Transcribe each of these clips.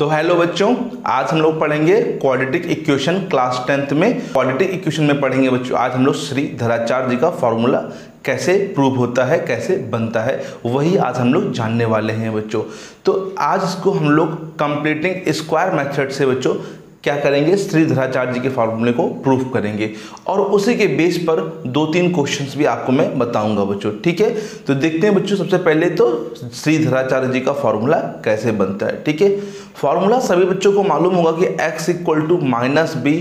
तो हेलो बच्चों, आज हम लोग पढ़ेंगे क्वाड्रेटिक इक्वेशन क्लास 10th में। क्वाड्रेटिक इक्वेशन में पढ़ेंगे बच्चों आज हम लोग श्रीधराचार्य जी का फॉर्मूला कैसे प्रूव होता है, कैसे बनता है, वही आज हम लोग जानने वाले हैं बच्चों। तो आज इसको हम लोग कंप्लीटिंग स्क्वायर मेथड से बच्चों क्या करेंगे, श्रीधराचार्य जी के फॉर्मूले को प्रूफ करेंगे और उसी के बेस पर 2-3 क्वेश्चंस भी आपको मैं बताऊंगा बच्चों। ठीक है, तो देखते हैं बच्चों सबसे पहले तो श्रीधराचार्य जी का फॉर्मूला कैसे बनता है। ठीक है, फॉर्मूला सभी बच्चों को मालूम होगा कि x equal to minus B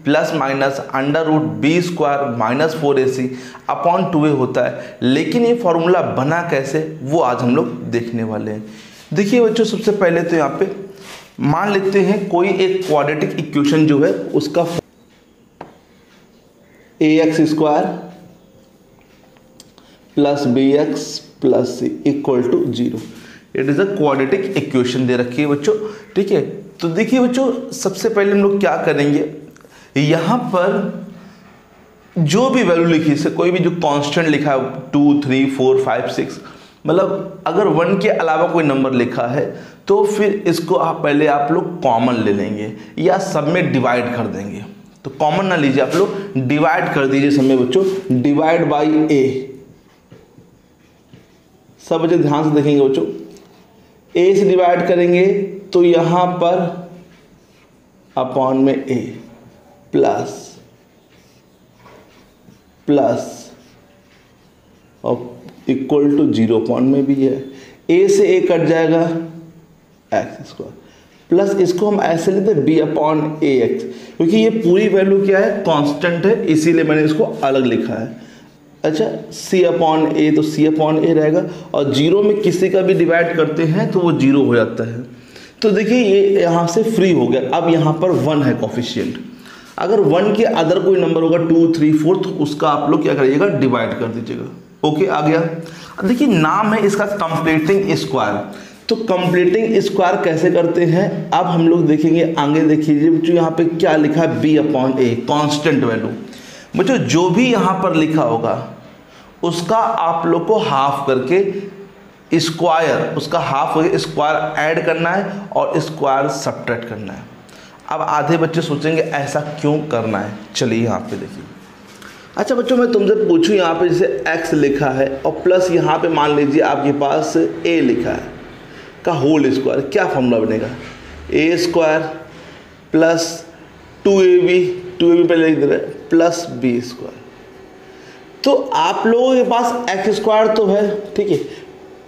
plus minus under root B square minus 4ac upon 2a होता है। लेकिन ये फॉर्मूला बना कैसे वो आज हम लोग देखने वाले हैं। देखिए बच्चों, सबसे पहले तो यहाँ पे मान लेते हैं कोई एक क्वाड्रेटिक इक्वेशन जो है उसका ax square plus bx plus c equal to 0। It is a quadratic equation दे रखी है बच्चों। ठीक है, तो देखिए बच्चों सबसे पहले हम लोग क्या करेंगे, यहाँ पर जो भी वैल्यू लिखी है, कोई भी जो कांस्टेंट लिखा है 2, 3, 4, 5, 6, मतलब अगर 1 के अलावा कोई नंबर लिखा है तो फिर इसको आप लोग कॉमन ले लेंगे या सब में डिवाइड कर देंगे। तो कॉमन ना लीजिए, आप लोग डिवाइड कर दीजिए सब में बच्चों, डिवाइड बाई ए। सब बच्चे ध्यान से देखेंगे बच्चों, ए से डिवाइड करेंगे तो यहां पर अपॉन में ए प्लस और इक्वल टू 0 पॉइंट में भी है, ए से ए कट जाएगा एक्स स्क्वायर प्लस इसको हम ऐसे लेते हैं बी अपॉन ए एक्स, क्योंकि ये पूरी वैल्यू क्या है, कांस्टेंट है, इसीलिए मैंने इसको अलग लिखा है। अच्छा, सी अपॉन ए तो सी अपॉन ए रहेगा और 0 में किसी का भी डिवाइड करते हैं तो वो 0 हो जाता है। तो देखिए ये यहाँ से फ्री हो गया। अब यहाँ पर 1 है कोफिशिएंट, अगर 1 के अदर कोई नंबर होगा 2, 3, 4 तो उसका आप लोग क्या करिएगा, डिवाइड कर दीजिएगा। ओके, आ गया। अब देखिए नाम है इसका कंप्लीटिंग स्क्वायर। तो कंप्लीटिंग स्क्वायर कैसे करते हैं अब हम लोग देखेंगे आगे। देखिए बच्चों यहाँ पे क्या लिखा है, B upon A constant value. बच्चों जो भी यहाँ पर लिखा होगा उसका आप लोग को हाफ करके स्क्वायर, उसका हाफ करके स्क्वायर ऐड करना है और स्क्वायर सब्ट्रैक्ट करना है। अब आधे बच्चे सोचेंगे ऐसा क्यों करना है, चलिए यहाँ पे देखिए। अच्छा बच्चों, मैं तुमसे पूछूं, यहाँ पे जैसे x लिखा है और प्लस यहाँ पे मान लीजिए आपके पास a लिखा है का होल स्क्वायर, क्या फॉर्मूला बनेगा, a स्क्वायर प्लस 2ab पहले लिख दे रहे प्लस b स्क्वायर। तो आप लोगों के पास x स्क्वायर तो है, ठीक है,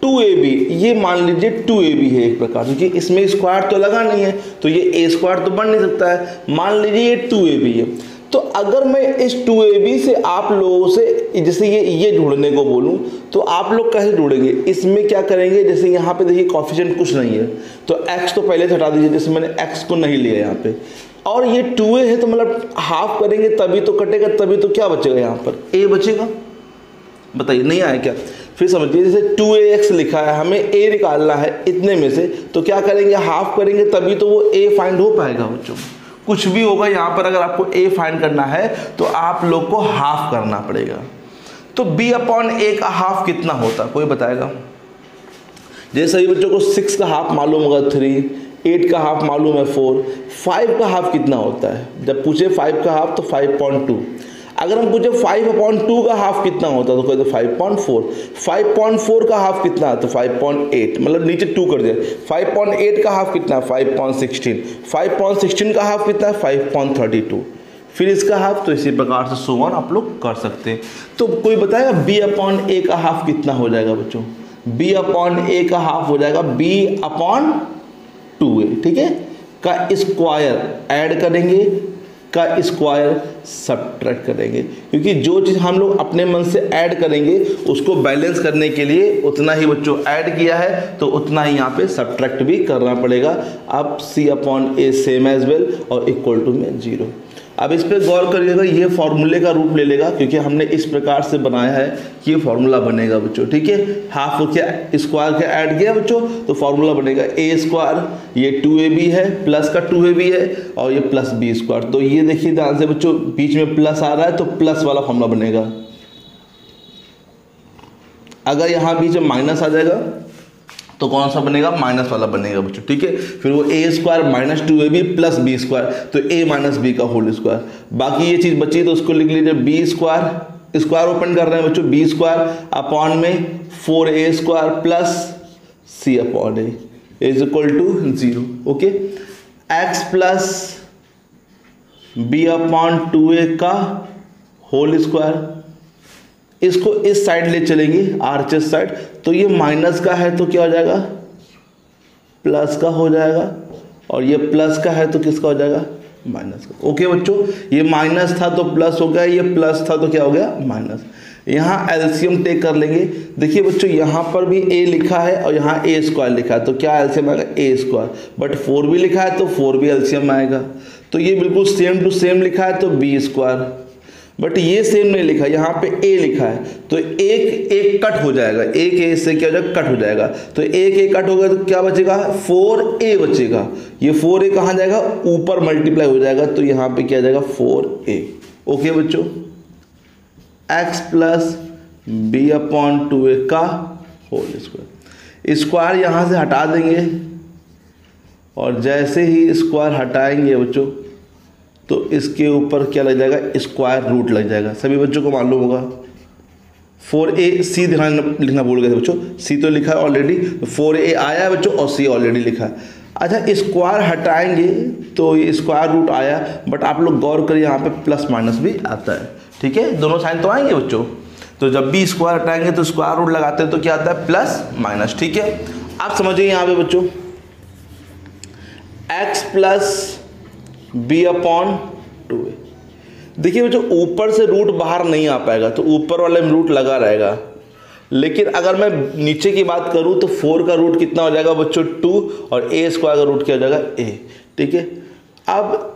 2ab ये मान लीजिए 2ab है एक प्रकार, क्योंकि इसमें स्क्वायर तो लगा नहीं है तो ये a स्क्वायर तो बन नहीं सकता है। मान लीजिए ये 2ab है, तो अगर मैं इस 2ab से आप लोगों से जैसे ये ढूंढने को बोलूं तो आप लोग कैसे ढूंढेंगे, इसमें क्या करेंगे, जैसे यहाँ पे देखिए कोफिशिएंट कुछ नहीं है तो x तो पहले से हटा दीजिए, जैसे मैंने x को नहीं लिया यहाँ पे, और ये 2a है तो मतलब हाफ करेंगे तभी तो कटेगा, तभी तो क्या बचेगा, यहाँ पर a बचेगा। बताइए नहीं आया क्या, फिर समझिए जैसे 2ax लिखा है, हमें a निकालना है इतने में से, तो क्या करेंगे, हाफ करेंगे तभी तो वो a फाइंड हो पाएगा बच्चों। कुछ भी होगा यहाँ पर, अगर आपको a फाइंड करना है तो आप लोग को हाफ करना पड़ेगा। तो b अपॉन a का हाफ कितना होता है, कोई बताएगा। जैसे सभी बच्चों को 6 का हाफ मालूम होगा 3, 8 का हाफ मालूम है 4, 5 का हाफ कितना होता है, जब पूछे 5 का हाफ तो 5.2। अगर हम पूछे 5/2 का हाफ कितना होता है तो कहते 5.4, 5.4 का हाफ कितना है तो 5.8, मतलब नीचे 2 कर दिया। 5.8 का हाफ कितना है 5.16, 5.16 का हाफ कितना है 5.32, फिर इसका हाफ, तो इसी प्रकार से सो ऑन आप लोग कर सकते हैं। तो कोई बताएगा b अपॉन a का हाफ कितना हो जाएगा बच्चों, b अपॉन a का हाफ हो जाएगा b अपॉन 2a, ठीक है, का स्क्वायर ऐड करेंगे, का स्क्वायर सब्ट्रैक्ट करेंगे, क्योंकि जो चीज़ हम लोग अपने मन से ऐड करेंगे उसको बैलेंस करने के लिए उतना ही बच्चों ऐड किया है तो उतना ही यहाँ पे सब्ट्रैक्ट भी करना पड़ेगा। अब c upon a same as well और इक्वल टू में 0। अब इस पर गौर करिएगा, ये फॉर्मूले का रूप ले लेगा क्योंकि हमने इस प्रकार से बनाया है कि ये फॉर्मूला बनेगा बच्चों। ठीक है, हाफ क्या स्क्वायर के ऐड किया बच्चों तो फॉर्मूला बनेगा a स्क्वायर, ये 2ab है प्लस का 2ab है और ये प्लस b स्क्वायर। तो ये देखिए ध्यान से बच्चों, बीच में प्लस आ रहा है तो प्लस वाला फॉर्मूला बनेगा। अगर यहाँ बीच में माइनस आ जाएगा तो कौन सा बनेगा, माइनस वाला बनेगा बच्चों, ठीक है। फिर वो A square minus 2ab plus B square, तो ए माइनस बी का होल स्क्वायर। बाकी ये चीज बची तो उसको लिख लीजिए, बी स्क्वायर, स्क्वायर ओपन कर रहे हैं बच्चों, बी स्क्वायर अपॉन में 4a square plus C upon A is equal to 0। Okay, X plus B upon 2a का होल स्क्वायर, इसको इस साइड ले चलेंगे आरएचएस साइड, तो ये माइनस का है तो क्या हो जाएगा, प्लस का हो जाएगा, और ये प्लस का है तो किसका हो जाएगा, माइनस का। ओके बच्चों, ये माइनस था तो प्लस हो गया, ये प्लस था तो क्या हो गया, माइनस। यहाँ एलसीएम टेक कर लेंगे। देखिए बच्चों, यहाँ पर भी a लिखा है और यहाँ a स्क्वायर लिखा है, तो क्या एलसीएम आएगा, a स्क्वायर, बट 4 भी लिखा है तो 4 भी एलसीएम आएगा। तो ये बिल्कुल सेम टू सेम लिखा है तो b स्क्वायर, बट ये सेम नहीं लिखा, यहाँ पे a लिखा है, तो एक एक कट हो जाएगा, एक a से क्या हो जाएगा, कट हो जाएगा, तो एक एक कट होगा तो क्या बचेगा, 4a बचेगा। ये 4a कहाँ जाएगा, ऊपर मल्टीप्लाई हो जाएगा, तो यहाँ पे क्या जाएगा, 4a। ओके बच्चों, x plus B upon 2a का होल स्क्वायर, स्क्वायर यहाँ से हटा देंगे, और जैसे ही स्क्वायर हटाएंगे बच्चों तो इसके ऊपर क्या लग जाएगा, स्क्वायर रूट लग जाएगा। सभी बच्चों को मालूम होगा। 4a सी ध्यान लिखना भूल गए थे बच्चों, सी तो लिखा है ऑलरेडी, 4a आया है बच्चों और सी ऑलरेडी लिखा है। अच्छा, स्क्वायर हटाएंगे तो ये स्क्वायर रूट आया, बट आप लोग गौर करिए यहाँ पे प्लस माइनस भी आता है, ठीक है, दोनों साइन तो आएंगे बच्चों। तो जब भी स्क्वायर हटाएंगे तो स्क्वायर रूट लगाते हैं तो क्या आता है, प्लस माइनस, ठीक है। आप समझिए यहाँ पे बच्चों, x plus B upon 2a। देखिए बच्चों, ऊपर से रूट बाहर नहीं आ पाएगा तो ऊपर वाले में रूट लगा रहेगा, लेकिन अगर मैं नीचे की बात करूं तो 4 का रूट कितना हो जाएगा बच्चों, 2, और a स्क्वायर का रूट क्या हो जाएगा, a, ठीक है। अब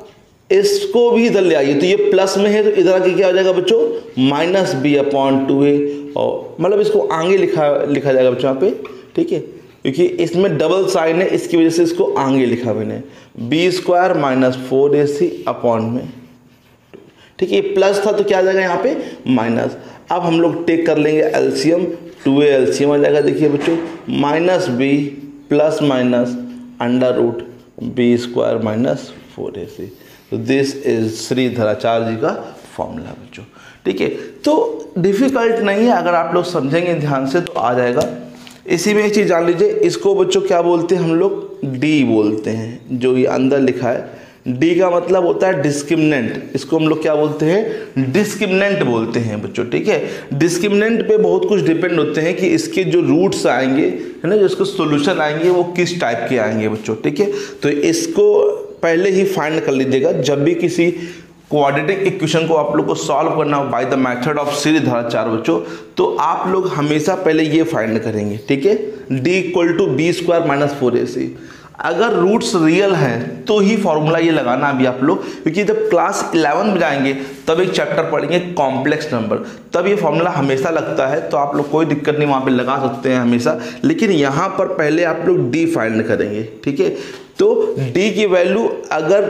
इसको भी इधर ले आइए, तो ये प्लस में है तो इधर आके क्या हो जाएगा बच्चों, माइनस बी अपॉन 2a, और मतलब इसको आगे लिखा जाएगा बच्चों यहाँ पे, ठीक है, क्योंकि इसमें डबल साइन है, इसकी वजह से इसको आगे लिखा मैंने, B square minus 4ac upon में, ठीक है। ये प्लस था तो क्या आ जाएगा यहाँ पे, माइनस। अब हम लोग टेक कर लेंगे एलसीएम, 2a एलसीएम आ जाएगा। देखिए बच्चों, minus B plus minus under root B square minus 4ac, तो दिस इज श्रीधराचार्य जी का फॉर्मूला बच्चों, ठीक है। तो डिफिकल्ट नहीं है, अगर आप लोग समझेंगे ध्यान से तो आ जाएगा। इसी में एक चीज़ जान लीजिए, इसको बच्चों क्या बोलते हैं हम लोग, डी बोलते हैं, जो ये अंदर लिखा है डी का मतलब होता है डिस्क्रिमिनेंट, इसको हम लोग क्या बोलते हैं, डिस्क्रिमिनेंट बोलते हैं बच्चों, ठीक है। डिस्क्रिमिनेंट पे बहुत कुछ डिपेंड होते हैं कि इसके जो रूट्स आएंगे है ना, जो इसके सॉल्यूशन आएंगे वो किस टाइप के आएंगे बच्चों, ठीक है। तो इसको पहले ही फाइंड कर लीजिएगा, जब भी किसी क्वाड्रेटिक इक्वेशन को आप लोग को सॉल्व करना हो by the method of Shridharacharya बच्चों, तो आप लोग हमेशा पहले ये फाइंड करेंगे, ठीक है, D equal to B square minus 4ac। अगर रूट्स रियल हैं तो ही फॉर्मूला ये लगाना अभी आप लोग, क्योंकि जब क्लास 11 में जाएंगे तब एक चैप्टर पढ़ेंगे कॉम्प्लेक्स नंबर, तब ये फॉर्मूला हमेशा लगता है, तो आप लोग कोई दिक्कत नहीं, वहाँ पे लगा सकते हैं हमेशा, लेकिन यहाँ पर पहले आप लोग डी फाइंड करेंगे, ठीक है। तो डी की वैल्यू अगर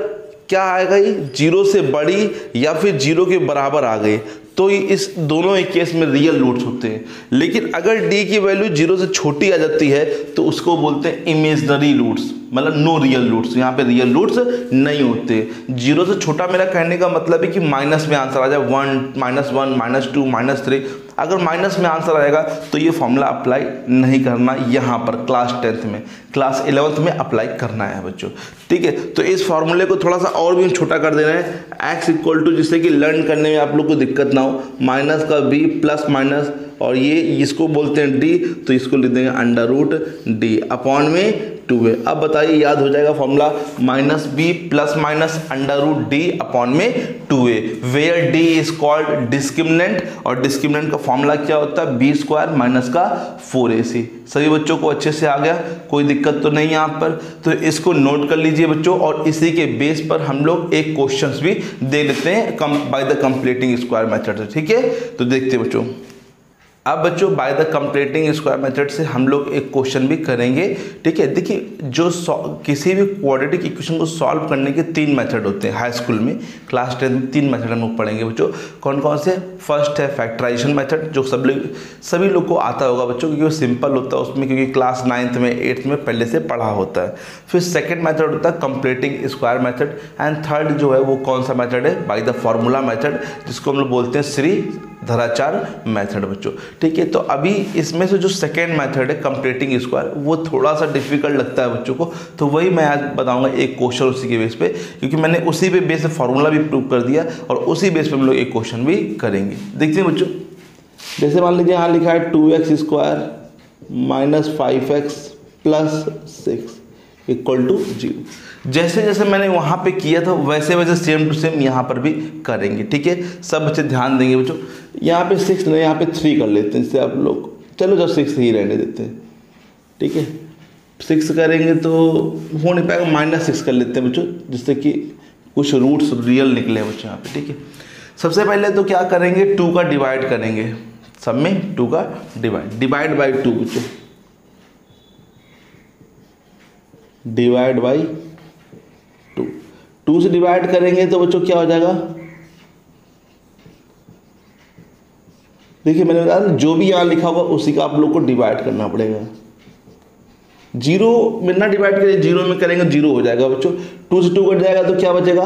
क्या आ गई, 0 से बड़ी या फिर 0 के बराबर आ गई तो इस दोनों ही केस में रियल रूट्स होते हैं। लेकिन अगर d की वैल्यू 0 से छोटी आ जाती है तो उसको बोलते हैं इमेजनरी रूट्स, मतलब नो रियल रूट्स, यहाँ पे रियल रूट्स नहीं होते। 0 से छोटा मेरा कहने का मतलब है कि माइनस में आंसर आ जाए, 1, -1, -2, -3, अगर माइनस में आंसर आएगा तो ये फॉर्मूला अप्लाई नहीं करना यहाँ पर क्लास 10th में, क्लास 11th में अप्लाई करना है बच्चों, ठीक है। तो इस फॉर्मूले को थोड़ा सा और भी छोटा कर देना है, x इक्वल टू, जिससे कि लर्न करने में आप लोग को दिक्कत ना हो, माइनस का b प्लस माइनस, और ये इसको बोलते हैं d, तो इसको लिख देंगे अंडर रूट d अपॉन में 2a। अब बताइए याद हो जाएगा formula, minus B plus minus under root D upon में 2a, where D is called discriminant, और डिस्क्रिमिनेंट का फॉर्मूला क्या होता है, बी स्क्वायर माइनस का 4ac। सभी बच्चों को अच्छे से आ गया, कोई दिक्कत तो नहीं यहाँ पर, तो इसको नोट कर लीजिए बच्चों, और इसी के बेस पर हम लोग एक क्वेश्चंस भी दे लेते हैं by the completing square method से, ठीक है। तो देखते हैं बच्चों, अब बच्चों by the completing square method से हम लोग एक क्वेश्चन भी करेंगे, ठीक है। देखिए जो किसी भी क्वाड्रेटिक इक्वेशन को सॉल्व करने के 3 मेथड होते हैं। हाई स्कूल में क्लास 10 में 3 मेथड हम लोग पढ़ेंगे बच्चों। कौन कौन से? फर्स्ट है फैक्टराइजेशन मेथड, जो सभी लोग को आता होगा बच्चों, क्योंकि वो सिंपल होता है उसमें, क्योंकि क्लास 9th में 8th में पहले से पढ़ा होता है। फिर सेकेंड मेथड होता है completing square method, and third जो है वो कौन सा मेथड है? बाय द फॉर्मूला मेथड, जिसको हम लोग बोलते हैं श्री धराचार मेथड बच्चों, ठीक है। तो अभी इसमें से जो सेकेंड मेथड है कंप्लीटिंग स्क्वायर, वो थोड़ा सा डिफिकल्ट लगता है बच्चों को, तो वही मैं आज बताऊंगा एक क्वेश्चन उसी के बेस पे, क्योंकि मैंने उसी पे बेस फॉर्मूला भी प्रूव कर दिया और उसी बेस पे हम लोग एक क्वेश्चन भी करेंगे। देखते हैं बच्चों, जैसे मान लीजिए यहाँ लिखा है 2x square minus 5x plus 6 equal to 0। जैसे जैसे मैंने वहाँ पे किया था वैसे वैसे सेम टू सेम यहाँ पर भी करेंगे, ठीक है। सब बच्चे ध्यान देंगे बच्चों। यहाँ पे 6 नहीं, यहाँ पे 3 कर लेते हैं, इससे आप लोग चलो जब 6 ही रहने देते हैं, ठीक है। 6 करेंगे तो हो नहीं पाएगा, -6 कर लेते हैं बच्चों, जिससे कि कुछ रूट्स रियल निकले बच्चों यहाँ पे, ठीक है। सबसे पहले तो क्या करेंगे, 2 का डिवाइड करेंगे, सब में 2 का डिवाइड बाई 2 बच्चों, डिवाइड बाई 2 से डिवाइड करेंगे तो बच्चों क्या हो जाएगा, देखिए मैंने बताया जो भी यहाँ लिखा होगा उसी का आप लोग को डिवाइड करना पड़ेगा। 0 में ना डिवाइड करें, 0 में करेंगे 0 हो जाएगा बच्चों। 2 से 2 कट जाएगा तो क्या बचेगा,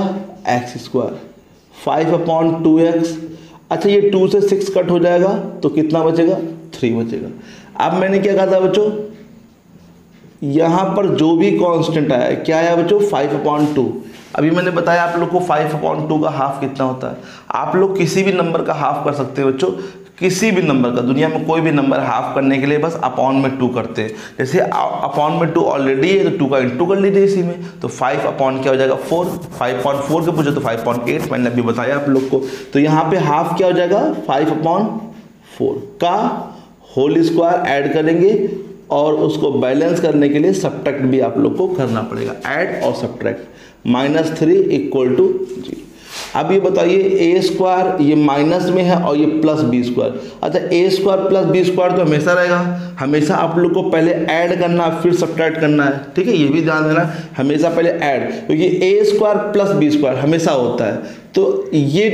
x स्क्वायर 5/2x। अच्छा ये 2 से 6 कट हो जाएगा तो कितना बचेगा, 3 बचेगा। अब मैंने क्या कहा था बच्चों, यहाँ पर जो भी कांस्टेंट आया क्या आया बच्चों, 5/2। अभी मैंने बताया आप लोग को 5/2 का हाफ कितना होता है। आप लोग किसी भी नंबर का हाफ कर सकते हैं बच्चों, किसी भी नंबर का, दुनिया में कोई भी नंबर हाफ करने के लिए बस अपॉन में 2 करते हैं। जैसे अपॉन में 2 ऑलरेडी है तो 2 का इंटू कर लीजिए इसी में, तो 5 अपॉन क्या हो जाएगा 4, 5/4 के पूछे तो 5.8 मैंने अभी बताया आप लोग को। तो यहाँ पे हाफ क्या हो जाएगा, 5/4 का होल स्क्वायर ऐड करेंगे और उसको बैलेंस करने के लिए सब्ट्रैक्ट भी आप लोग को करना पड़ेगा, ऐड और सब्ट्रैक्ट। -3 equal to 0। अब ये बताइए ए स्क्वायर ये माइनस में है और ये प्लस बी स्क्वायर। अच्छा A square plus B square तो हमेशा रहेगा, हमेशा आप लोग को पहले ऐड करना फिर सब्ट्रैक्ट करना है, ठीक है। ये भी ध्यान देना, हमेशा पहले ऐड, क्योंकि A square plus B square हमेशा होता है, तो ये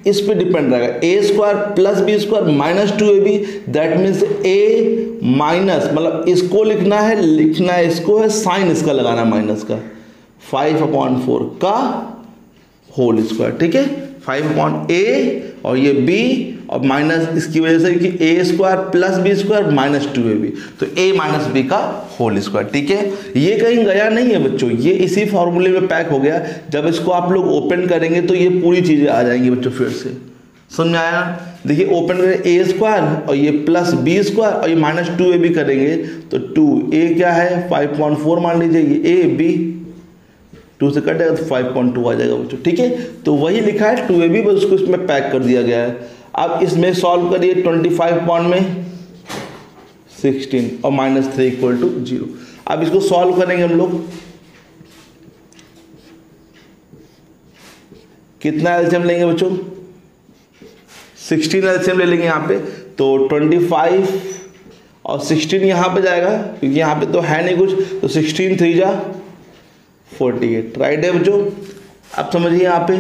इस पे डिपेंड रहेगा। A square plus B square -2ab, that means A minus, मतलब इसको लिखना है इसको है साइन इसका लगाना माइनस का, 5/4 का होल स्क्वायर, ठीक है। 5/a और ये b और माइनस इसकी वजह से कि A square plus B square -2ab, तो a माइनस बी का होल स्क्वायर, ठीक है। ये कहीं गया नहीं है बच्चों, ये इसी फॉर्मूले में पैक हो गया। जब इसको आप लोग ओपन करेंगे तो ये पूरी चीज़ें आ जाएंगी बच्चों, फिर से समझ में आया। देखिए ओपन करें ए स्क्वायर और ये प्लस बी स्क्वायर और ये -2ab करेंगे तो 2a क्या है 5/4 मान लीजिए, ये a b 2 से कट जाएगा तो 5.2 आ जाएगा बच्चों, ठीक है। तो वही लिखा है 2ab, बस उसको इसमें पैक कर दिया गया है। अब इसमें सॉल्व करिए 25 में 16 और -3 इक्वल टू 0। अब इसको सॉल्व करेंगे हम लोग, कितना एलसीएम लेंगे बच्चों, 16 एलसीएम ले लेंगे यहाँ पे, तो 25 और 16 यहाँ पे जाएगा, क्योंकि यहाँ पे तो है नहीं कुछ, तो 16 3 जा 48, राइट है बच्चों। अब समझिए यहाँ पे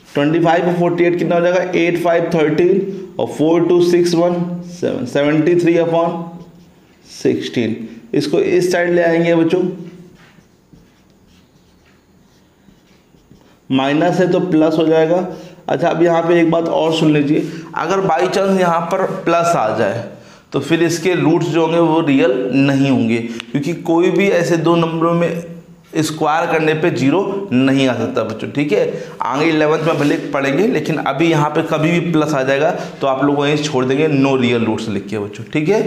25 और 48 कितना हो जाएगा, 8 5 13 और 4 2 6 1 7, 73/16। इसको इस साइड ले आएंगे बच्चों, माइनस है तो प्लस हो जाएगा। अच्छा अब यहाँ पे एक बात और सुन लीजिए, अगर बाई चांस यहाँ पर प्लस आ जाए तो फिर इसके रूट्स जो होंगे वो रियल नहीं होंगे, क्योंकि कोई भी ऐसे दो नंबरों में स्क्वायर करने पे 0 नहीं आ सकता बच्चों, ठीक है। आगे 11th में भले पढ़ेंगे, लेकिन अभी यहाँ पे कभी भी प्लस आ जाएगा तो आप लोग वहीं छोड़ देंगे, नो रियल रूट्स लिख के बच्चों, ठीक है।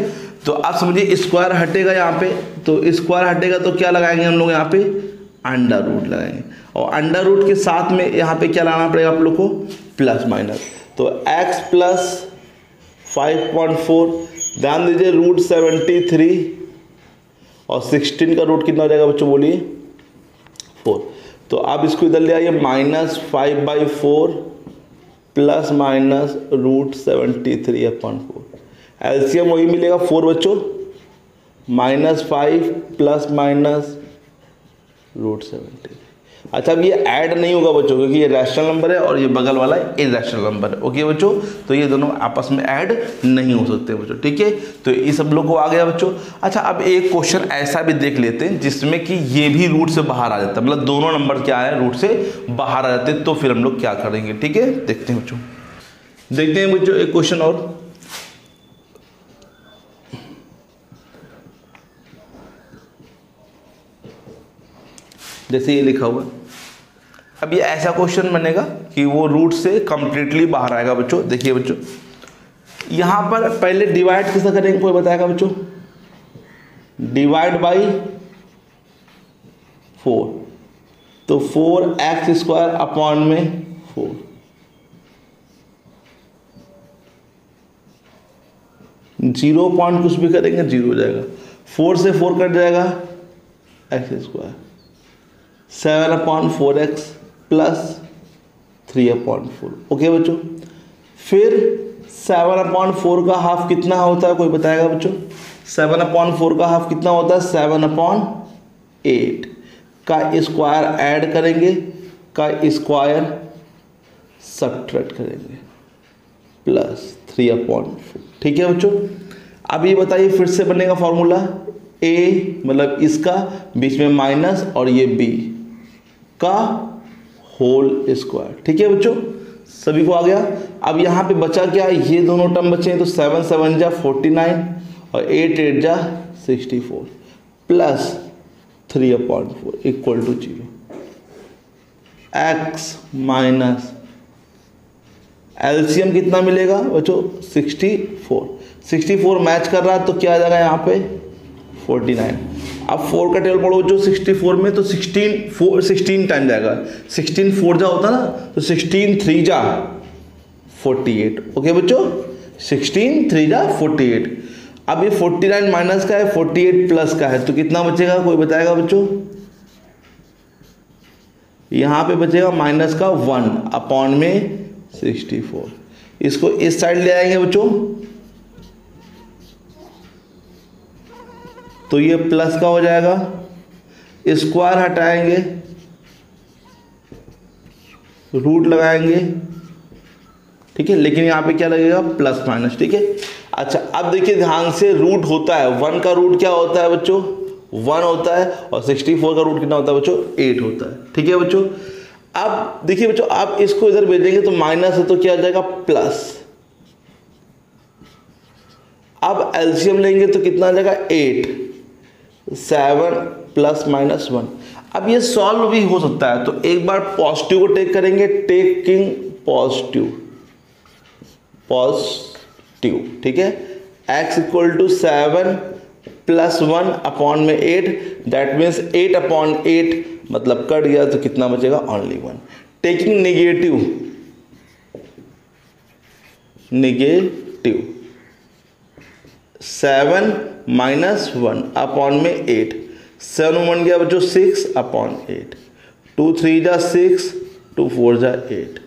तो आप समझिए स्क्वायर हटेगा यहाँ पे, तो स्क्वायर हटेगा तो क्या लगाएंगे हम लोग यहाँ पे, अंडर रूट लगाएंगे, और अंडर रूट के साथ में यहाँ पे क्या लाना पड़ेगा आप लोग को, प्लस माइनस। तो x प्लस 5.4, ध्यान दीजिए रूट 73 और 16 का रूट कितना हो जाएगा बच्चों, बोलिए 4। तो आप इसको इधर ले आइए, -5/4 प्लस माइनस √73/4। एलसीएम वही मिलेगा 4 बच्चों, -5 प्लस माइनस √73। अच्छा, अब ये ऐड नहीं होगा बच्चों क्योंकि ये रैशनल नंबर है और ये बगल वाला इरैशनल नंबर है। ओके बच्चों, तो ये दोनों आपस में ऐड नहीं हो सकते बच्चों। ठीक है, तो ये सब लोग को आ गया बच्चों। अच्छा, अब एक क्वेश्चन ऐसा भी देख लेते हैं जिसमें कि ये भी रूट से बाहर आ जाता है, मतलब दोनों नंबर क्या है रूट से बाहर आ जाते हैं, तो फिर हम लोग क्या करेंगे। ठीक है, देखते हैं बच्चों, देखते हैं बच्चों एक क्वेश्चन और। जैसे ये लिखा हुआ है, अब ये ऐसा क्वेश्चन बनेगा कि वो रूट से कंप्लीटली बाहर आएगा बच्चों। देखिए बच्चों, यहां पर पहले डिवाइड कैसे करेंगे कोई बताएगा बच्चों? डिवाइड बाई 4, तो 4x² अपॉन में 4, जीरो पॉइंट कुछ भी करेंगे जीरो हो जाएगा, 4 से 4 कट जाएगा x², 7/4x प्लस 3/4। ओके बच्चों, फिर 7/4 का हाफ कितना होता है कोई बताएगा बच्चों? 7/4 का हाफ कितना होता है? 7/8 का स्क्वायर ऐड करेंगे, का स्क्वायर सब्ट्रैक्ट करेंगे, प्लस 3/4। ठीक है बच्चों, अब ये बताइए फिर से बनेगा फॉर्मूला, a मतलब इसका बीच में माइनस और ये b का होल स्क्वायर। ठीक है बच्चों, सभी को आ गया। अब यहाँ पे बचा क्या? ये दोनों टर्म बचे हैं, तो 7 7 जा 49 और 8 8 जा 64 plus 3/4 equal to 0। x minus LCM कितना मिलेगा बच्चों? 64 मैच कर रहा है तो क्या आ जाएगा यहाँ पे? 49। अब 4 का टेबल पढ़ो जो 64 में, तो 16 टाइम जाएगा, 16 4 जा होता ना, तो 16 3 जा 48। ओके बच्चों, 16 3 जा 48। अब ये 49 माइनस का है, 48 प्लस का है, तो कितना बचेगा कोई बताएगा बच्चों? यहाँ पे बचेगा माइनस का 1 अपॉन में 64। इसको इस साइड ले आएंगे बच्चों, तो ये प्लस का हो जाएगा, स्क्वायर हटाएंगे, रूट लगाएंगे। ठीक है, लेकिन यहाँ पे क्या लगेगा? Plus minus. ठीक है, अच्छा अब देखिए ध्यान से, रूट होता है 1 का रूट क्या होता है बच्चों? 1 होता है, और 64 का रूट कितना होता है बच्चों? 8 होता है। ठीक है बच्चों, अब देखिए बच्चों, आप इसको इधर भेजेंगे तो माइनस है, तो क्या आ जाएगा? प्लस। अब एलसीएम लेंगे तो कितना आ जाएगा? 8 7 प्लस माइनस 1। अब ये सॉल्व भी हो सकता है, तो एक बार पॉजिटिव को टेक करेंगे, टेकिंग पॉजिटिव। ठीक है, x equal to 7 plus 1 upon में 8, दैट मीन्स 8/8 मतलब कट गया, तो कितना बचेगा? Only 1। Taking negative 7 minus 1 upon में 8, 7 बन गया बच्चों 6/8, 2 3 जा 6, 2 4 जा 8,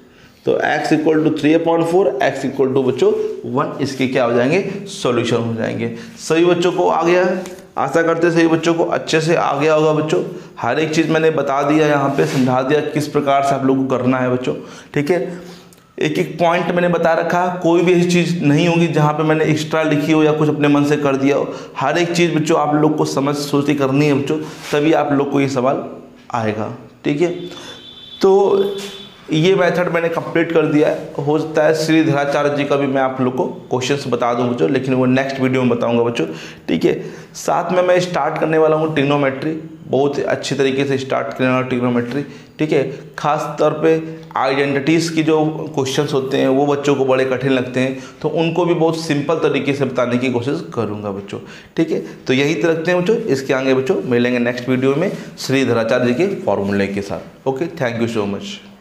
तो x equal to 3/4, x equal to बच्चों 1। इसके क्या हो जाएंगे? सॉल्यूशन हो जाएंगे। सभी बच्चों को आ गया है, आशा करते सभी बच्चों को अच्छे से आ गया होगा बच्चों। हर एक चीज़ मैंने बता दिया, यहाँ पे समझा दिया किस प्रकार से आप लोगों को करना है बच्चों। ठीक है, एक एक पॉइंट मैंने बता रखा, कोई भी ऐसी चीज़ नहीं होगी जहाँ पे मैंने एक्स्ट्रा लिखी हो या कुछ अपने मन से कर दिया हो। हर एक चीज़ बच्चों आप लोग को समझ सोच के करनी है बच्चों, तभी आप लोग को ये सवाल आएगा। ठीक है, तो ये मेथड मैंने कंप्लीट कर दिया है। हो सकता है श्रीधराचार्य जी का भी मैं आप लोग को क्वेश्चंस बता दूं बच्चों, लेकिन वो नेक्स्ट वीडियो में बताऊंगा बच्चों। ठीक है, साथ में मैं स्टार्ट करने वाला हूँ ट्रिग्नोमेट्री, बहुत अच्छी तरीके से स्टार्ट करने वाला ट्रिग्नोमेट्री। ठीक है, खास तौर पे आइडेंटिटीज़ की जो क्वेश्चंस होते हैं वो बच्चों को बड़े कठिन लगते हैं, तो उनको भी बहुत सिंपल तरीके से बताने की कोशिश करूँगा बच्चों। ठीक है, तो यही तो रखते हैं बच्चों, इसके आगे बच्चों मिलेंगे नेक्स्ट वीडियो में श्रीधराचार्य जी के फॉर्मूले के साथ। Okay, thank you so much.